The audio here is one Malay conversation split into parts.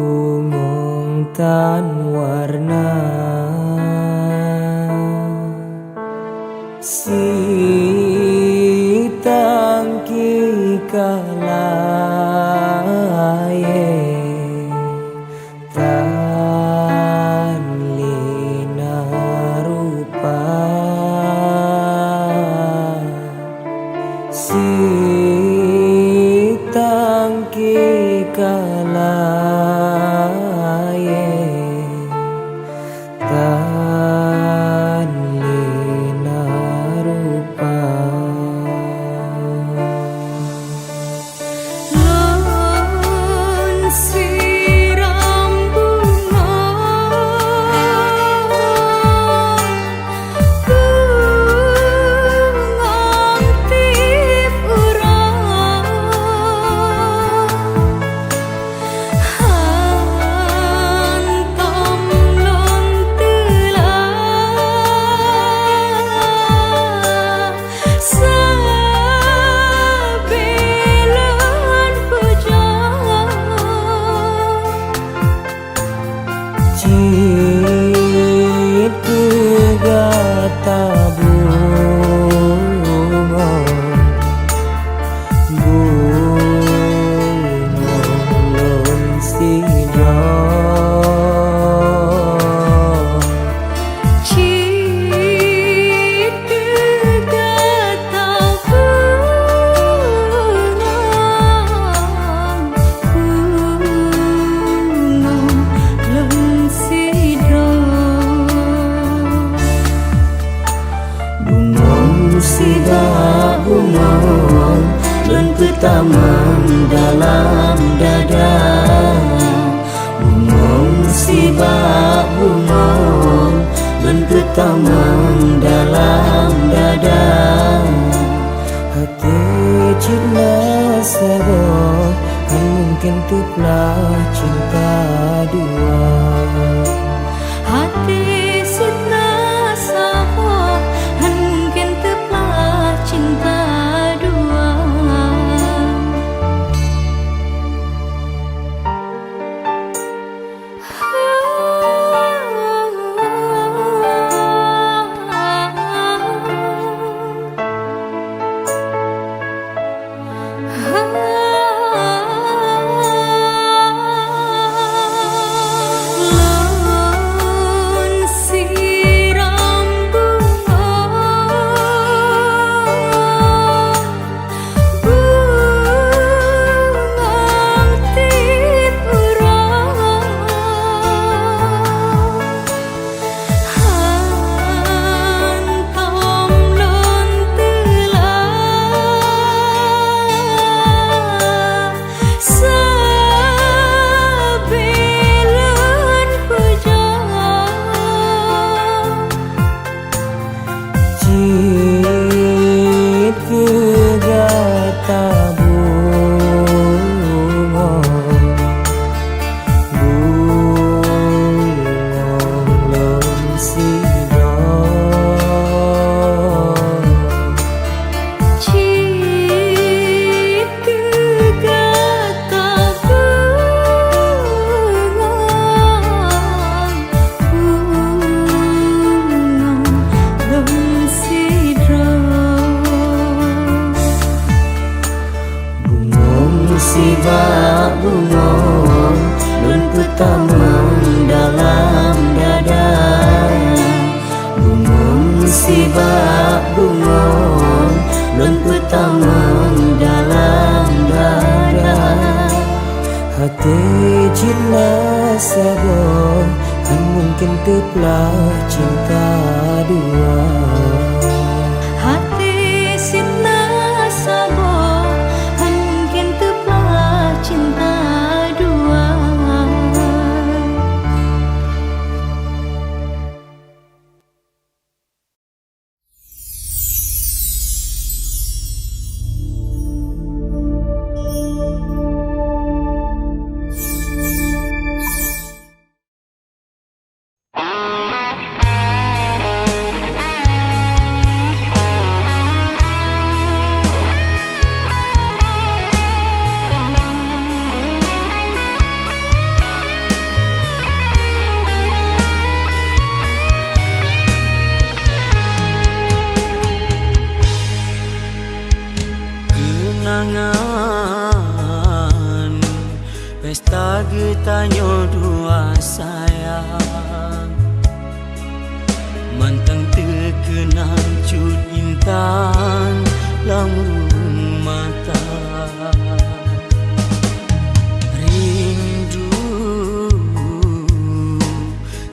bungong tan warna si tangki kalaye tan lina rupa si tangki kalaye tan lina rupa lan siram bunga ngantip urang hantam long telah sabelan pejang Cit kegata bunga Gunung sidang cit kegata bunga gunung lensidang Bungong sida bungong dan ketamang dalam dada Bungong sida bungong dan ketamang dalam dada Hati cinta sabo kan mungkin tuplah cinta dua hati sitna sabo han mungkin telah cinta dua lan siram bunga ngantip urang hantam lon telah sabelan pejang Cit kegata bunga Gunung lensidang cit kegata bunga gunung lensidang Bungong siba bungong dan ketamang dalam dada Bungong siba bungong dan ketamang dalam dada Hati cinta sabo kan mungkin tuplah cinta dua hati sitna sabo han mungkin telah cinta dua lagi tanyo dua sayang mantang terkenang cut intan lamrung mata rindu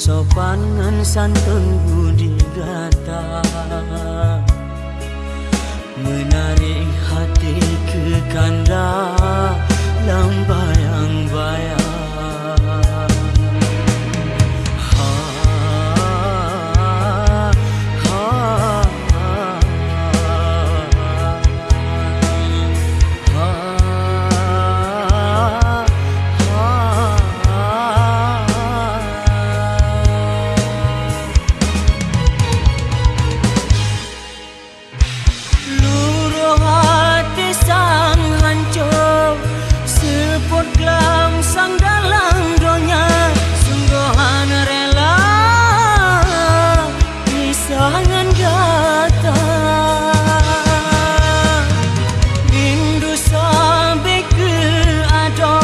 sopan ngan santun budi gata menarik hati ke kanda lambayang-bayang ha, ha, luruh hati sang hancur seput kelam sang dalam donya sungguhan rela pisangan gata rindu sampai ke ado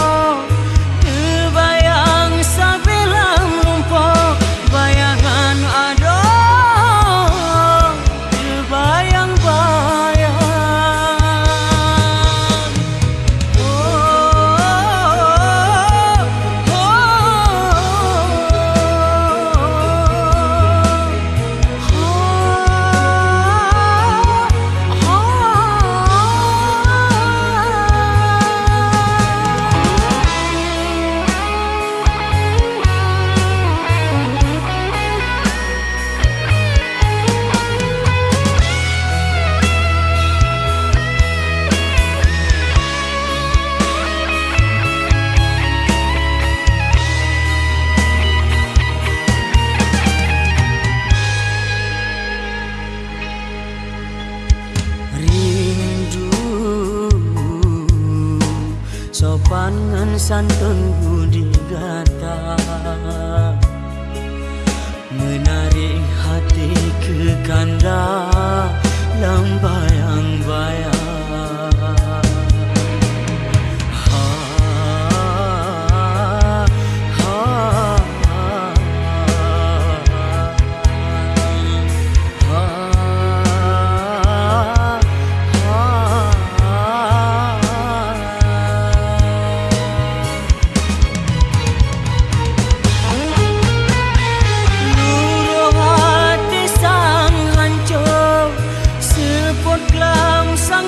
terbayang sampai lam lumpur bayangan ado terbayang-bayang rindu sopan ngan santun budi gata menarik hati ke kanda lambayang-bayang ha, ha, luruh hati sang hancur seput kelam sang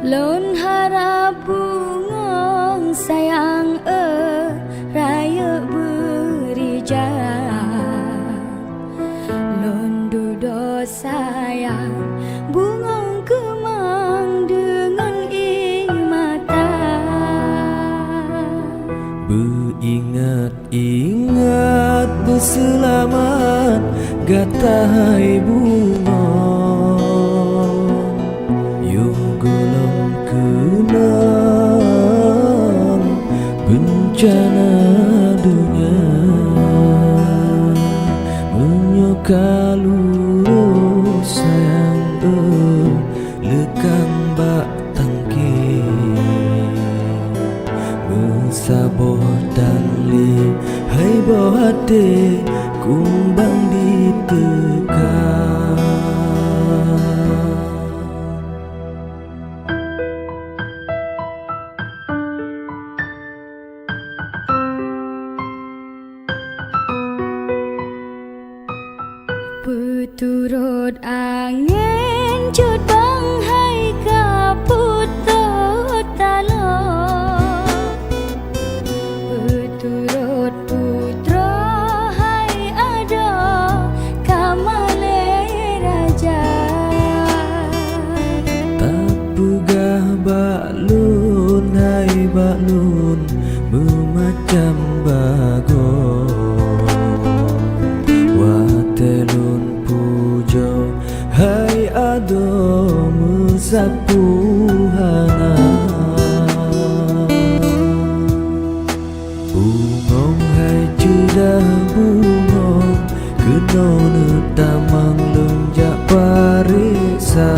Lon harap bungong sayang raya berija. Lon dudo sayang bungong kemang dengan mata. Beringat-ingat berselamat gatai bungong. Yo golong kenang bencana dunia. Menyokaluru sayang lekang bak tangki. Sabor dan le hai bohate kumbang ditekan. Peturut angin cut bang hai kaput talo. Peturut putra hai ada kamale raja. Tak pegah baklun hai baklun memacam bagon. Watelun pujo hai ado mesapu hana. Bungong hai judah bungong kena netamang lonjak parisa.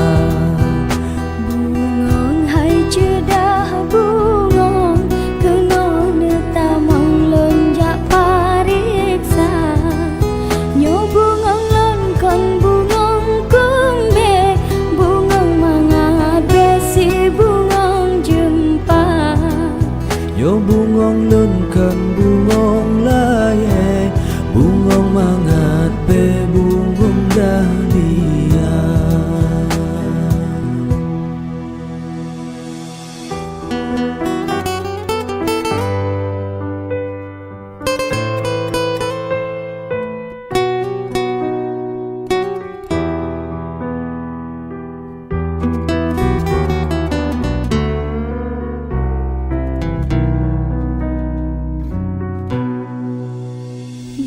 Bungong hai cedah bungong kena netamang lonjak pariksa. Nyo bungong lon kon bungong kumbe bungong mangat besi bungong jumpa. Yo bungong lun kan bungong laye bungong mangat be bungong dahlia.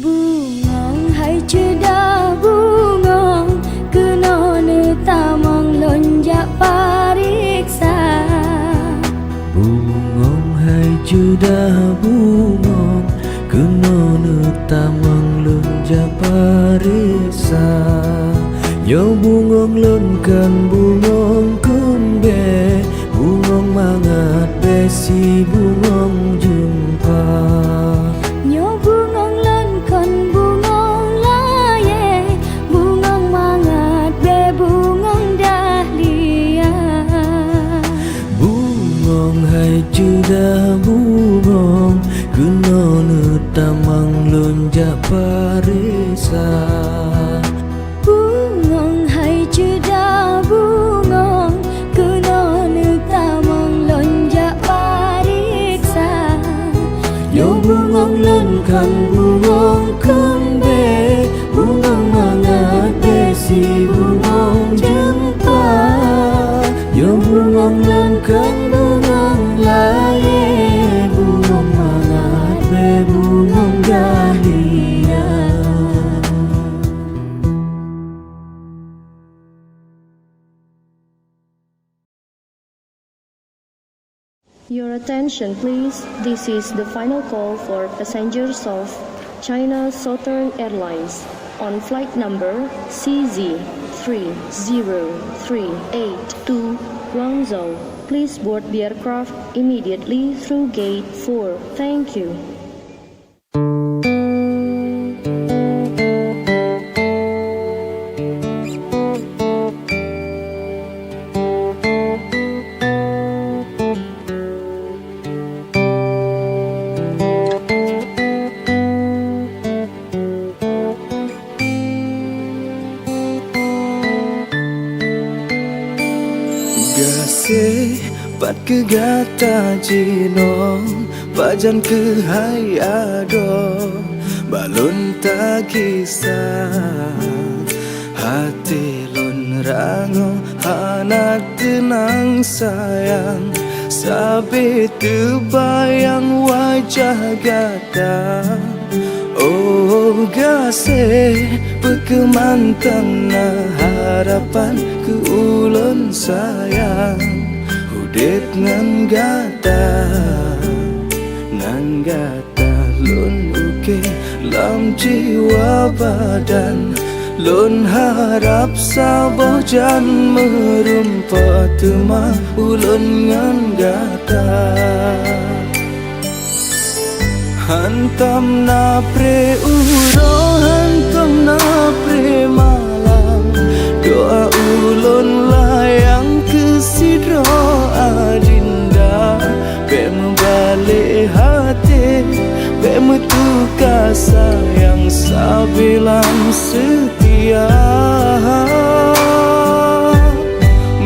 Bungong hai cedah bungong kena netamang lonjak pariksa. Bungong hai judah bungong kena netamang lonjak parisa. Yo bungong lon kan bungong kumbe bungong mangat besi bungong jumpa. Nyo bungong lon kon bungong laye bungong mangat be bungong dahlia. Bungong hai judah bungong kena netamang lonjak parisa. Bungong hai cedah bungong kena netamang lonjak pariksa. Yo bungong lon kan bungong kumbe bungong mangat besi bungong jumpa. Yo bungong lon kan bungong laye bungong mangat be bungong dahlia. Your attention please, this is the final call for passengers of China Southern Airlines on flight number CZ30382 to Guangzhou. Please board the aircraft immediately through gate 4. Thank you. Gasih Pat ke gata jinong Bajan ke hai ado Balon tak kisah Hati lon rango Hana tenang sayang Sabi terbayang wajah gata Oh gase Perkemantang na harapan ke ulun sayang Hudit ngan gata lun uke lam jiwa badan Lun harap saboh jan merumpa tema ulun ngan gata Hantam na pre uro, hantam na pre malam Doa ulun layang kesidro adinda Be membalik hati, be metuka sayang sabilang setia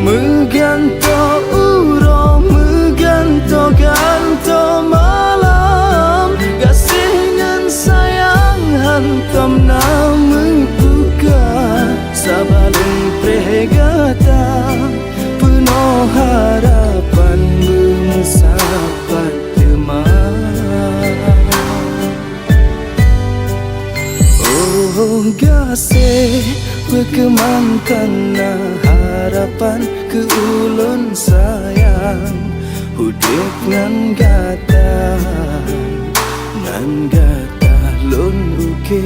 Meganto uro, meganto ganto malam Gasingan sayang hantam na membuka Sabaleng pregata penuh harapan bermesapat teman Oh gase perkemangkan harapan ke ulun sayang Hudip ngan gata lun uke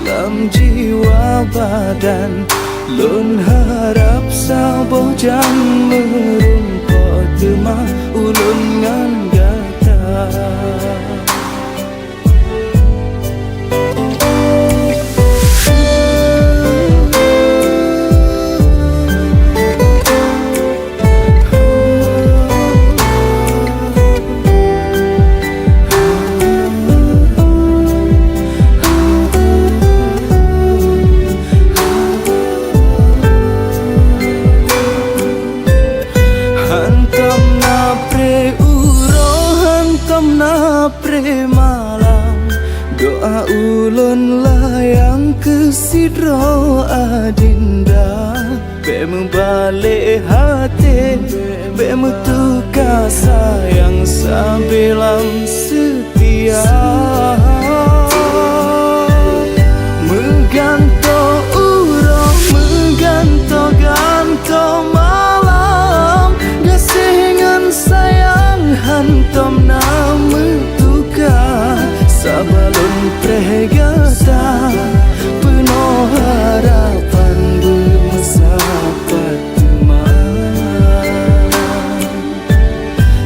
lam jiwa badan Lun harap saboh jam merumpa tema ulun ngan gata pre malam Doa ulun layang kesidro adinda Be membalik hati Be metuka sayang sabilang setia Meganto uro, meganto ganto malam Gasingan sayang hantam na Sabalon pregata penuh harapan bermesapat teman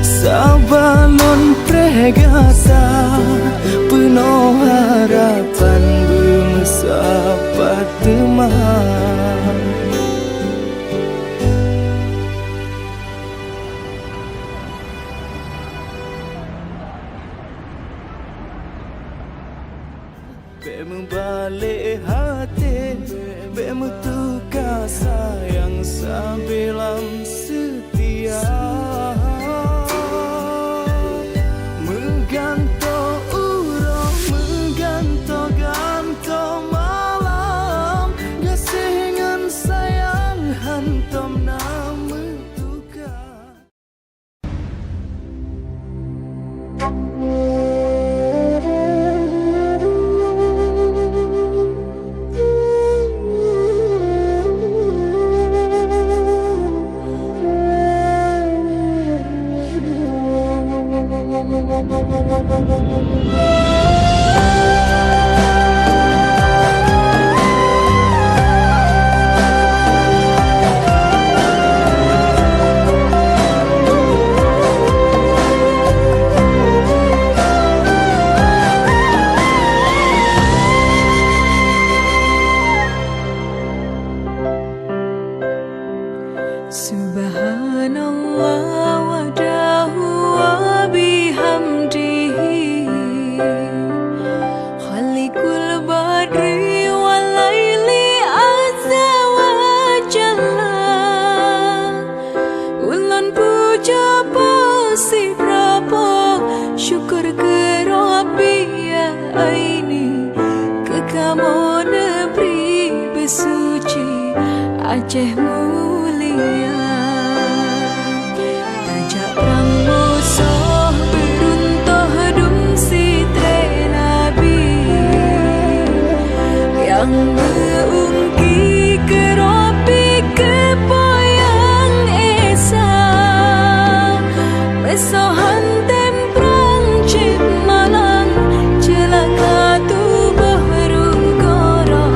Sabalon pregata penuh harapan bermesapat teman Be membalik hati Be metuka sayang sabilang setia Meganto uro, meganto ganto malam Gasingan sayang hantam na metuka si berapa syukur ke Rabbi ya aini ke kamu negeri bersuci Aceh mulia tajak perang musuh beruntuh dum si Nabi yang mengungki ke Rabbi ke poyang esa mesohan temprang cip malang celaka tubuh rugoro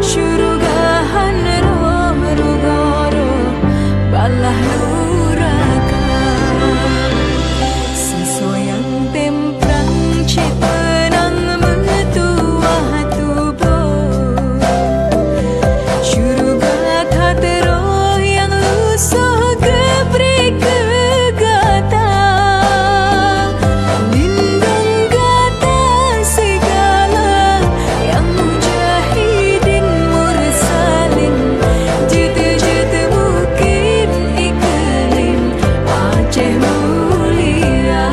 syurugahan roh rugoro balah luraka sesoyang temprang cip penang metuah tubuh syuruga tatero yang lusuh gebri kegata lindung gata segala yang mujahidin mursalin jete-jete mungkin iklim Aceh mulia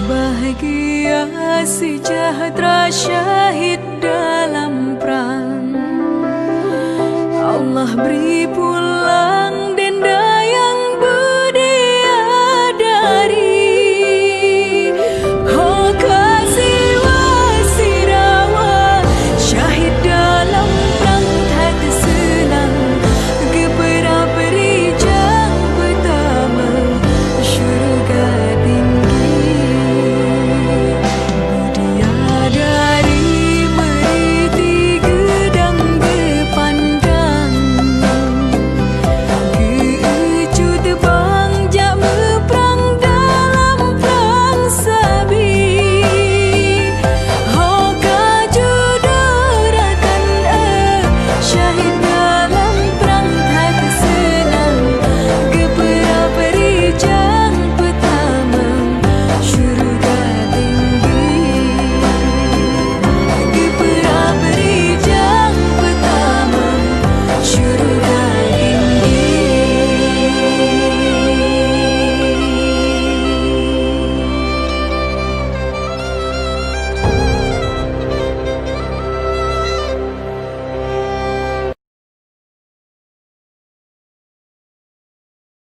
bahagia sejahtera syahid dalam perang Allah beri pula